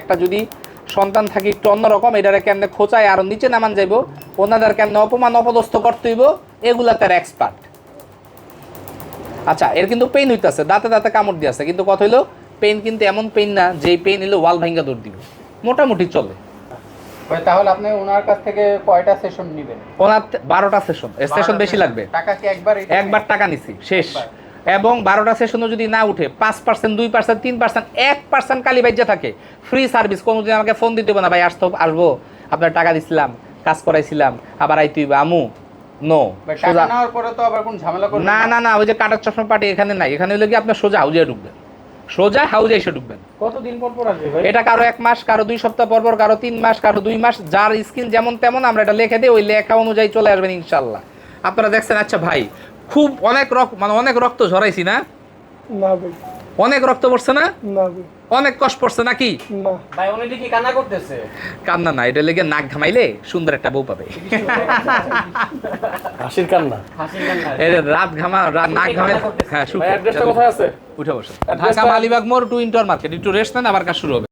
একটা যদি সন্তান থাকি একটু অন্যরকম, এটারে কেমনে খোঁচায় আরো নিচে নামান যাইব, ওনাদের কেমনে অপমান অপদস্থ করতে হইব, এগুলা তার এক্সপার্ট। আচ্ছা, এর কিন্তু পেইন হইতেছে, দাঁতে দাঁতে কামড় দিয়েছে, কিন্তু কথা হইলো পেইন কিন্তু এমন পেইন না যে পেইন এলো ওয়াল ভাঙ্গা দৌড় দিবে, মোটামুটি চলে। তাহলে আপনি ওনার কাছ থেকে কয়টা সেশন নেবেন? ওনার 12টা সেশন, সেশন বেশি লাগবে। টাকা কি একবার টাকা নিছি শেষ। এবং 12টা সেশনও যদি না উঠে 5%, 2%, 3%, 1% কালি বাইজা থাকে, ফ্রি সার্ভিস। কোনোদিন আমাকে ফোন দিতে হবে না, ভাই আসবো, আপনার টাকা দিছিলাম, কাজ করাইছিলাম, আবার আইতে হইবে আমু। নো, টাকা নেওয়ার পরে তো আবার কোন ঝামেলা করবেন না, ওই যে কাটার চশমা পার্টি এখানে নাই। এখানে হলো কি আপনার সোজা হাউজে ঢুকবেন, সোজা হাউজে এসে ঢুকবেন। কতদিন পর আসবে ভাই? এটা কারো 1 মাস, কারো 2 সপ্তাহ পর, কারো 3 মাস, কারো 2 মাস, যার স্কিন যেমন তেমন আমরা এটা লিখে দিই, ওই লেখা অনুযায়ী চলে আসবেন ইনশাল্লাহ। আপনারা দেখছেন। আচ্ছা ভাই, খুব অনেক রক্ত ঝরাইছি না? না ভাই, অনেক রক্ত পড়ছে না? না ভাই, অনেক কষ্ট পড়ছে নাকি? না ভাই উনি কি কান্না করতেছে? কান্না না, এটা লেগে নাক ঘামাইলে সুন্দর একটা বউ পাবে। হাসির কান্না। এই যে রাত নাক ঘামাইলে, হ্যাঁ, ভাই অ্যাড্রেসটা কোথায় আছে? উঠে বসে ঢাকা মালিবাগ মোড় 2 ইন্টার মার্কেট। একটু রেস্ট নেন, আবার কাজ শুরু হবে।